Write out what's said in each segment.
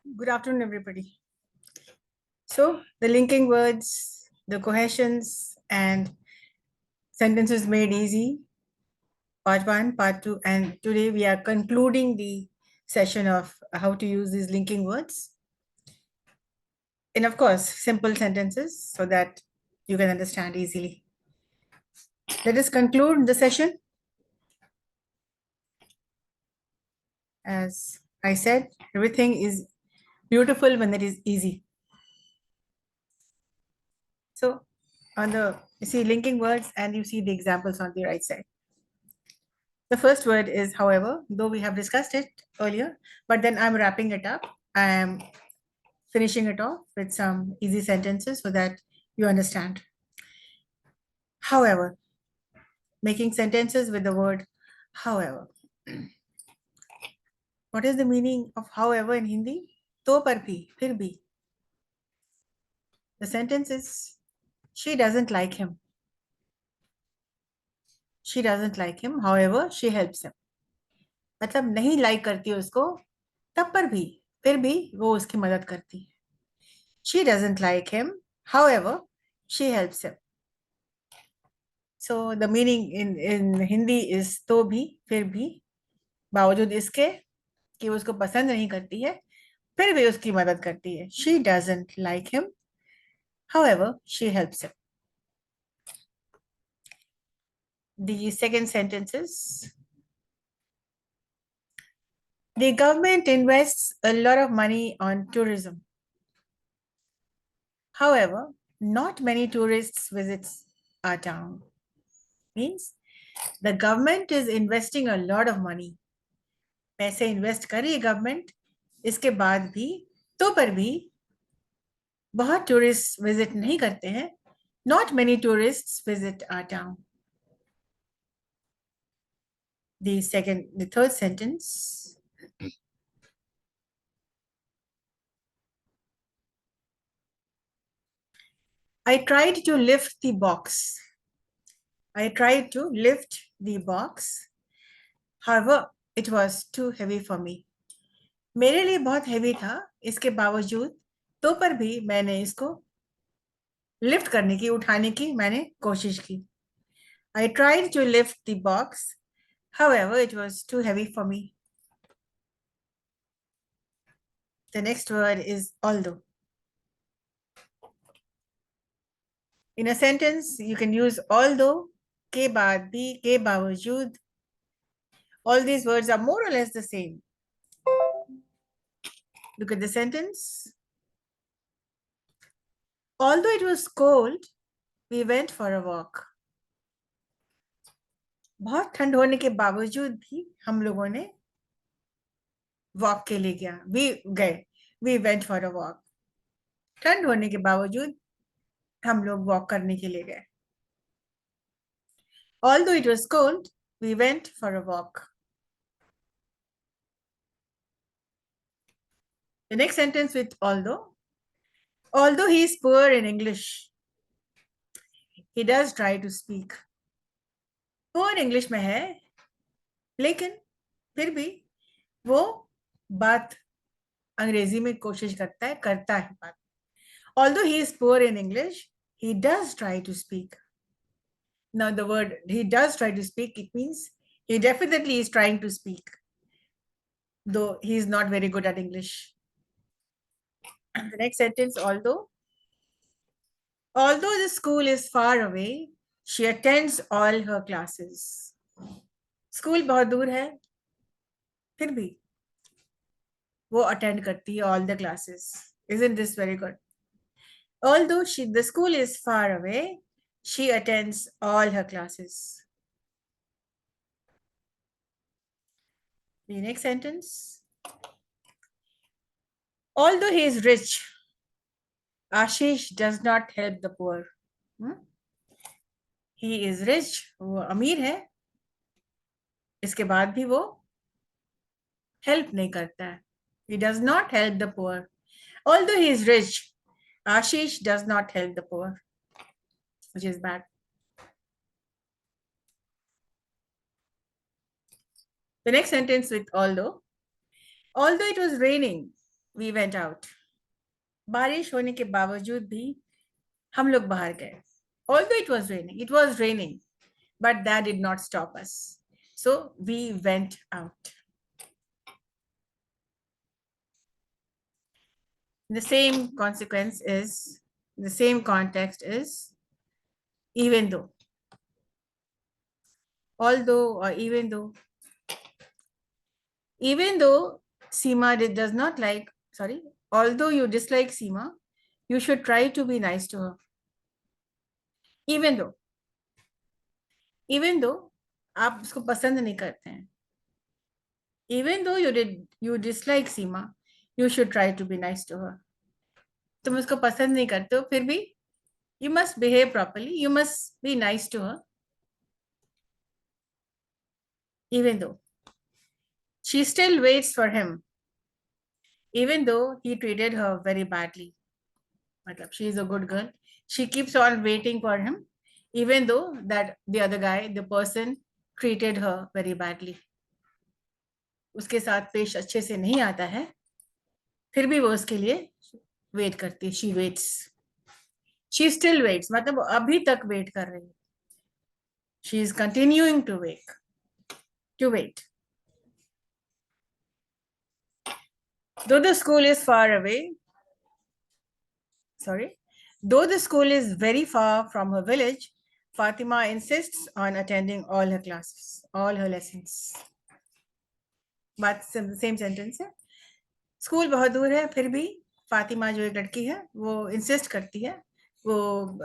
Good afternoon, everybody. So, the linking words, the cohesions, and sentences made easy, part one, part two, and today we are concluding the session of how to use these linking words. And of course, simple sentences so that you can understand easily. Let us conclude the session. As I said, everything is beautiful when it is easy. So, you see linking words and you see the examples on the right side. The first word is however, though we have discussed it earlier, but then I'm wrapping it up. I am finishing it off with some easy sentences so that you understand. However, making sentences with the word however. What is the meaning of however in Hindi? To par bhi, fir bhi. The sentence is she doesn't like him. She doesn't like him. However, she helps him. मतलब नहीं like करती उसको तब पर भी फिर भी वो उसकी मदद करती है. She doesn't like him. However, she helps him. So the meaning in Hindi is तो भी फिर भी बावजूद इसके कि वो उसको पसंद नहीं करती है फिर भी उसकी मदद करती है. She doesn't like him. However, she helps him. The second sentence is the government invests a lot of money on tourism. However, not many tourists visits our town. Means the government is investing a lot of money. पैसे invest कर रही है government, इसके बाद भी तो पर भी बहुत टूरिस्ट विजिट नहीं करते हैं. Not many tourist visit our town. The third sentence I tried to lift the box. I tried to lift the box. However, it was too heavy for me. मेरे लिए बहुत हैवी था, इसके बावजूद तो पर भी मैंने इसको लिफ्ट करने की, उठाने की मैंने कोशिश की. I tried to lift the box. However, it was too heavy for me. The next word is although. In a sentence, you can use although, ke baad bhi, ke bawajood. All these words are more or less the same. Look at the sentence. Although it was cold, we went for a walk. बहुत ठंड होने के बावजूद भी हम लोगों ने walk के लिए गया. We went for a walk. ठंड होने के बावजूद हम लोग वॉक करने के लिए गए. Although it was cold, we went for a walk. The next sentence with although he is poor in English, he does try to speak. Poor English में है, लेकिन फिर भी वो बात अंग्रेजी में कोशिश करता है बात. Although he is poor in English, he does try to speak. Now the word he does try to speak, it means he definitely is trying to speak, though he is not very good at English. And the next sentence, although the school is far away, she attends all her classes. School बहुत दूर है, फिर भी वो attend करती है all the classes. Isn't this very good? Although the school is far away, she attends all her classes. The next sentence. Although he is rich, Ashish does not help the poor. He is rich, वो अमीर है, इसके बाद भी वो help नहीं करता है. He does not help the poor. Although he is rich, Ashish does not help the poor, which is bad. The next sentence with although it was raining, we went out. बारिश होने के बावजूद भी हम लोग बाहर गए. Although it was raining, but that did not stop us. So we went out. The same consequence is, the same context is even though. Although or even though. Even though does not like, sorry, although you dislike Seema, you should try to be nice to her. Even though. Even though आप उसको पसंद नहीं करते हैं. Even though you dislike Seema, you should try to be nice to her. तुम उसको पसंद नहीं करते हो, फिर भी you must behave properly. You must be nice to her. Even though. She still waits for him. Even though he treated her very badly. Matlab, she is a good girl. She keeps on waiting for him, even though that the other guy, the person, treated her very badly. उसके साथ पेश अच्छे से नहीं आता है, फिर भी वो उसके लिए वेट करती है. She waits. She still waits. मतलब अभी तक वेट कर रही है. She is continuing to wait. To wait. Though the school is far away, though the school is very far from her village, Fatima insists on attending all her classes, all her lessons. But same sentence है. School बहुत दूर है, फिर भी फातिमा जो एक लड़की है वो इंसिस्ट करती है, वो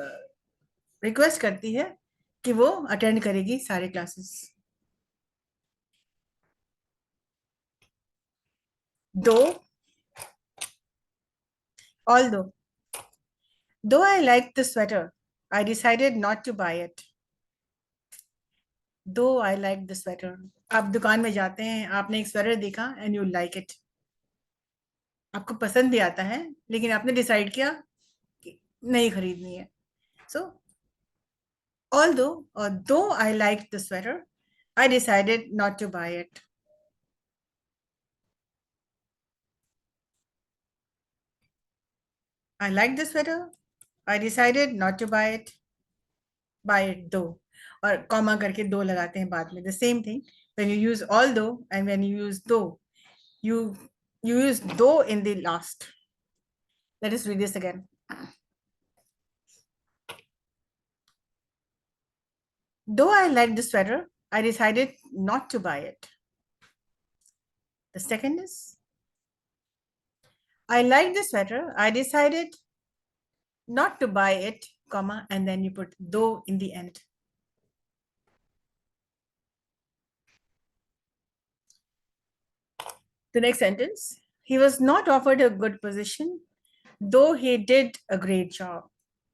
रिक्वेस्ट करती है कि वो अटेंड करेगी सारे classes. Although I liked the sweater, I decided not to buy it. Though I liked the sweater. आप दुकान में जाते हैं, आपने एक स्वेटर देखा एंड यू लाइक इट. आपको पसंद भी आता है, लेकिन आपने डिसाइड किया कि नहीं खरीदनी है. सो though I liked the sweater, I decided not to buy it. I liked the sweater. I decided not to buy it. Buy it though. और कॉमा करके दो लगाते हैं बाद में. The same thing. When you use although and when you use though, you use though in the last. Let us read this again. Though I liked the sweater, I decided not to buy it. The second is, I liked the sweater. I decided not to buy it, comma, and then you put though in the end. The next sentence, he was not offered a good position, though he did a great job.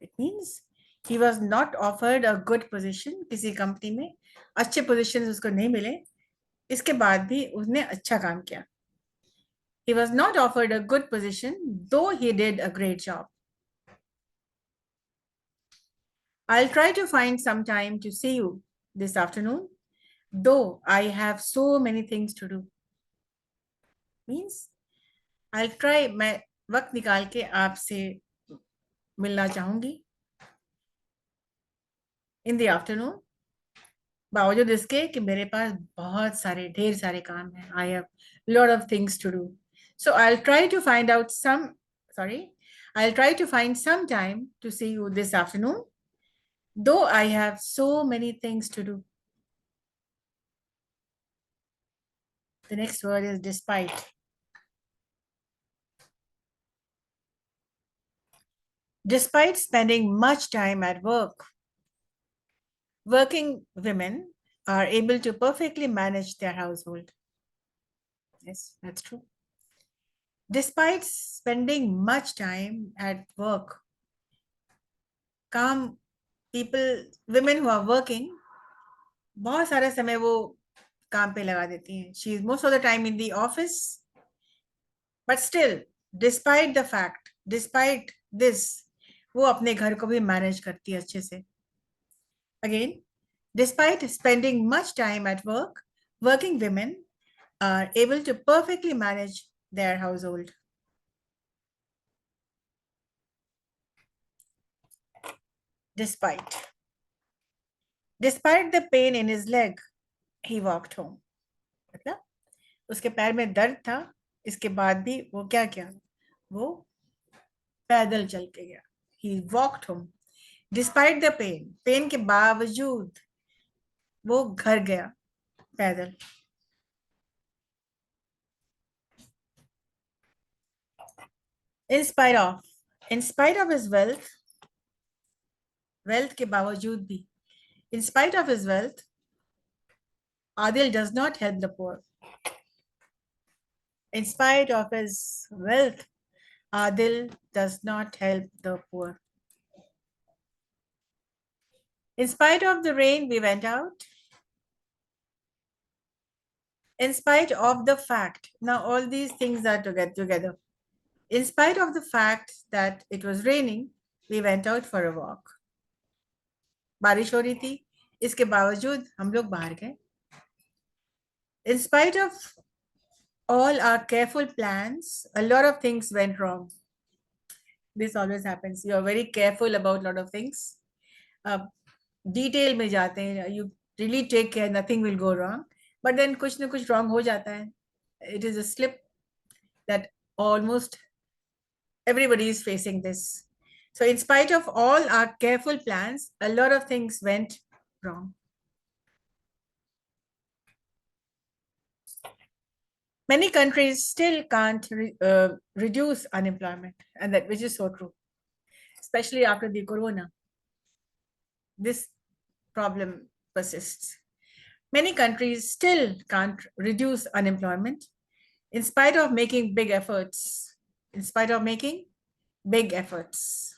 It means he was not offered a good position. किसी company में अच्छे position उसको नहीं मिले, इसके बाद भी उसने अच्छा काम किया. He was not offered a good position, though he did a great job. I'll try to find some time to see you this afternoon, though I have so many things to do. Means I'll try, मैं वक्त निकाल के आपसे मिलना चाहूंगी. In the afternoon, बावजूद इसके कि मेरे पास बहुत सारे ढेर सारे काम हैं. I have lot of things to do. So I'll try to find some time to see you this afternoon, though I have so many things to do. The next word is despite. Despite spending much time at work, working women are able to perfectly manage their household. Yes, that's true. Despite spending much time at work, women who are working, बहुत सारा समय वो काम पे लगा देती हैं. She is most of the time in the office, but still, despite this, वो अपने घर को भी मैनेज करती है अच्छे से. Again, despite spending much time at work, working women are able to perfectly manage their household. Despite the pain in his leg, he walked home. मतलब उसके पैर में दर्द था, इसके बाद भी वो क्या किया, वो पैदल चल के गया. He walked home. Despite the pain के बावजूद वो घर गया पैदल. In spite of his wealth के बावजूद भी, in spite of his wealth, Adil does not help the poor. In spite of his wealth, Adil does not help the poor. In spite of the rain, we went out. In spite of the fact, now all these things are together. In spite of the fact that it was raining, we went out for a walk. बारिश हो रही थी, इसके बावजूद हम लोग बाहर गए. In spite of all our careful plans, a lot of things went wrong. This always happens. You are very careful about a lot of things. Detail में जाते हैं, you really take care, nothing will go wrong. But then कुछ ना कुछ wrong हो जाता है. It is a slip that almost everybody is facing this. So in spite of all our careful plans, a lot of things went wrong. Many countries still can't reduce unemployment, and that which is so true, especially after the corona. This problem persists. Many countries still can't reduce unemployment in spite of making big efforts. In spite of making big efforts.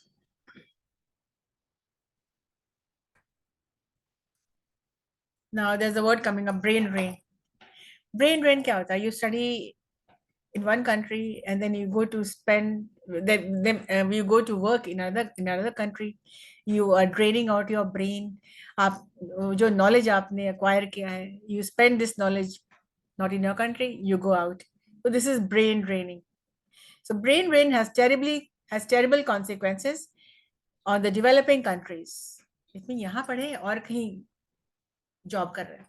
Now there's a word coming up, brain drain. Brain drain क्या होता है? You study in one country and then you go to spend, then you go to work in another country. You are draining out your brain. आप जो knowledge आपने acquire किया है, you spend this knowledge not in your country, you go out. So this is brain draining. So brain drain has terrible consequences on the developing countries. इसमें यहाँ पढ़े और कहीं job कर रहे हैं.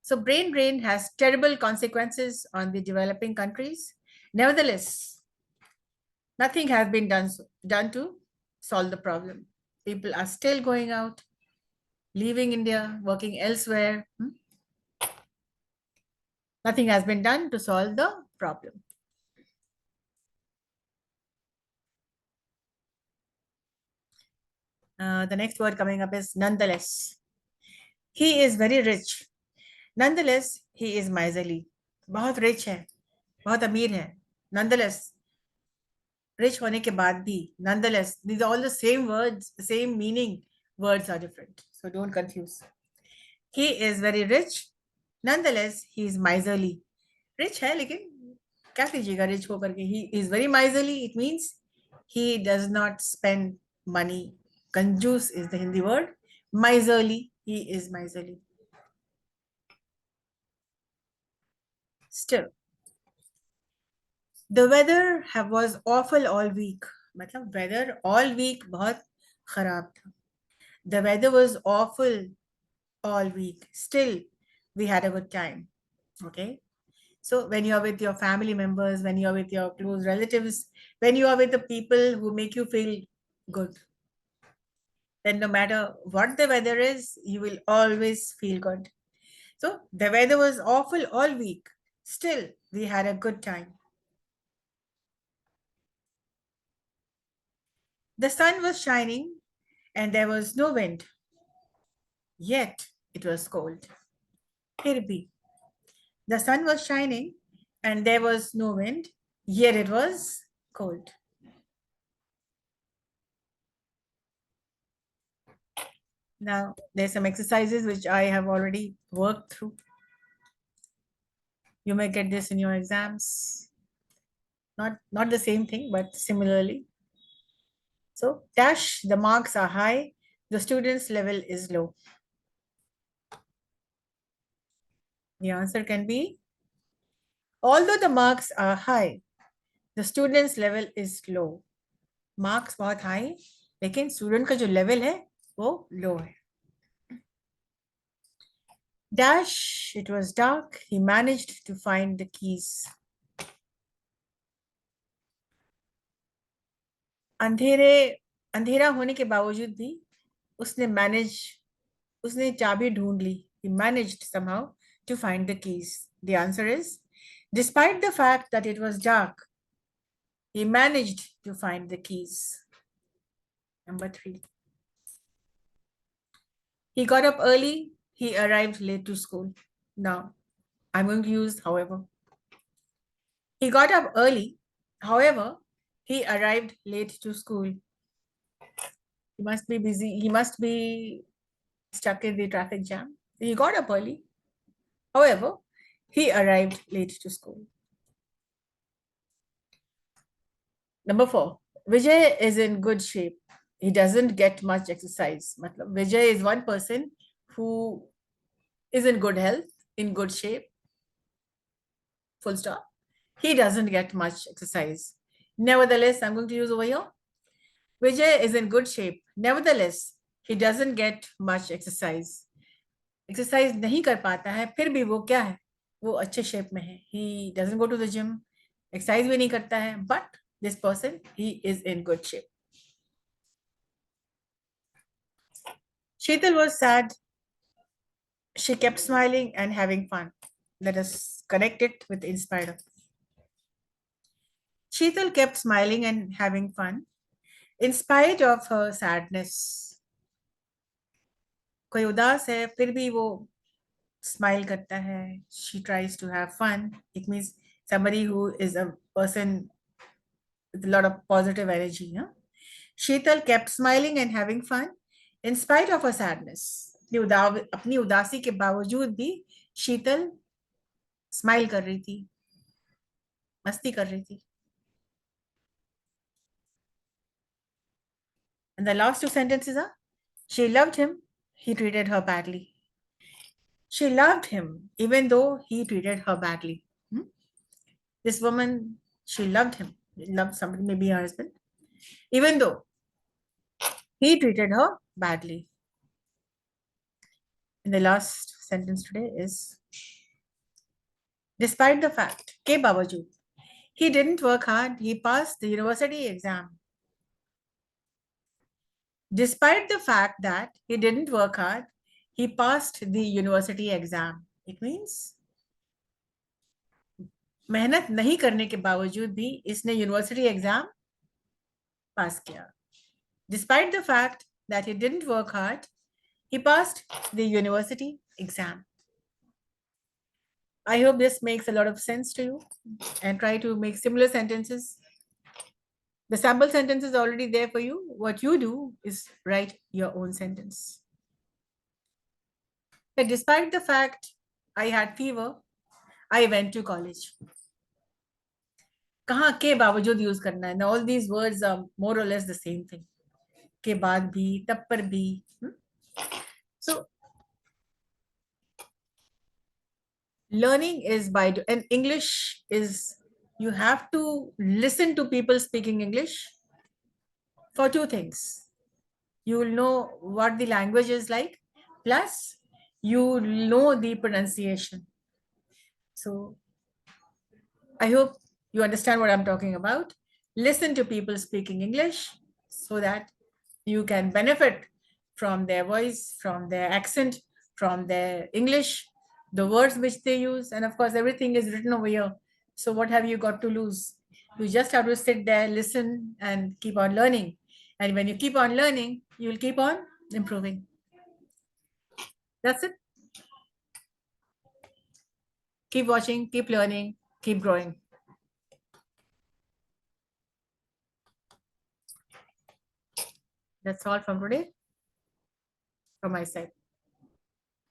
So brain drain has terrible consequences on the developing countries. Nevertheless, nothing has been done to solve the problem. People are still going out, leaving India, working elsewhere. Nothing has been done to solve the problem. The next word coming up is nonetheless. He is very rich. Nonetheless, he is miserly. बहुत rich है, बहुत अमीर है. Nonetheless, rich होने के बाद भी, nonetheless, these are all the same words, the same meaning. Words are different, so don't confuse. He is very rich. Nonetheless, he is miserly. Rich है लेकिन क्या कीजिएगा rich होकर के? He is very miserly. It means he does not spend money. Kanjus is the Hindi word. Miserly. He is miserly. Still, the weather was awful all week. मतलब weather all week बहुत खराब था. The weather was awful all week. Still, we had a good time. Okay. So when you are with your family members, when you are with your close relatives, when you are with the people who make you feel good, then no matter what the weather is, you will always feel good. So the weather was awful all week. Still, we had a good time. The sun was shining and there was no wind. Yet it was cold. फिर भी. The sun was shining and there was no wind, yet it was cold. Now, there's some exercises which I have already worked through. You may get this in your exams. Not the same thing, but similarly. So, dash, the marks are high, the student's level is low. The answer can be, although the marks are high, the student's level is low. Marks बहुत high, लेकिन student का जो level है वो लो है. Dash, it was dark. He managed to find the keys. अंधेरे अंधेरा होने के बावजूद भी उसने चाबी ढूंढ ली. He managed somehow to find the keys. The answer is, despite the fact that it was dark, he managed to find the keys. Number 3. He got up early. He arrived late to school. Now, I'm going to use however. He got up early. However, he arrived late to school. He must be busy. He must be stuck in the traffic jam. He got up early. However, he arrived late to school. Number 4. Vijay is in good shape. He doesn't get much exercise. Matlab, Vijay is one person who is in good health, in good shape. Full stop. He doesn't get much exercise. Nevertheless, I'm going to use over here. Vijay is in good shape. Nevertheless, he doesn't get much exercise. Exercise नहीं कर पाता है फिर भी वो क्या है, वो अच्छे शेप में है. He doesn't go to the gym, exercise भी नहीं करता है, but this person he is in good shape. Sheetal was sad. She kept smiling and having fun. Let us connect it with inspired. Sheetal kept smiling and having fun in spite of her sadness. कोई उदास है फिर भी वो smile करता है. She tries to have fun. It means somebody who is a person with a lot of positive energy. Huh? Sheetal kept smiling and having fun in spite of her sadness. अपनी उदासी के बावजूद भी शीतल smile कर रही थी, मस्ती कर रही थी. And the last 2 sentences are, she loved him, he treated her badly. She loved him even though he treated her badly. This woman, she loved him, loved somebody, maybe her husband, even though he treated her badly. And the last sentence today is, despite the fact, के बावजूद, he didn't work hard, he passed the university exam. Despite the fact that he didn't work hard, he passed the university exam. It means मेहनत नहीं करने के बावजूद भी इसने university exam पास किया. Despite the fact that he didn't work hard, he passed the university exam. I hope this makes a lot of sense to you, and try to make similar sentences. The sample sentence is already there for you. What you do is write your own sentence. But despite the fact I had fever, I went to college. कहाँ के बावजूद use करना है? All these words are more or less the same thing. के बाद भी, तब पर भी. So learning is by, and English is, you have to listen to people speaking English for 2 things. You will know what the language is like, plus you know the pronunciation. So I hope you understand what I'm talking about. Listen to people speaking English so that you can benefit from their voice, from their accent, from their English, the words which they use, and of course, everything is written over here. So what have you got to lose? You just have to sit there, listen, and keep on learning. And when you keep on learning, you'll keep on improving. That's it. Keep watching, keep learning, keep growing. That's all from today, from my side.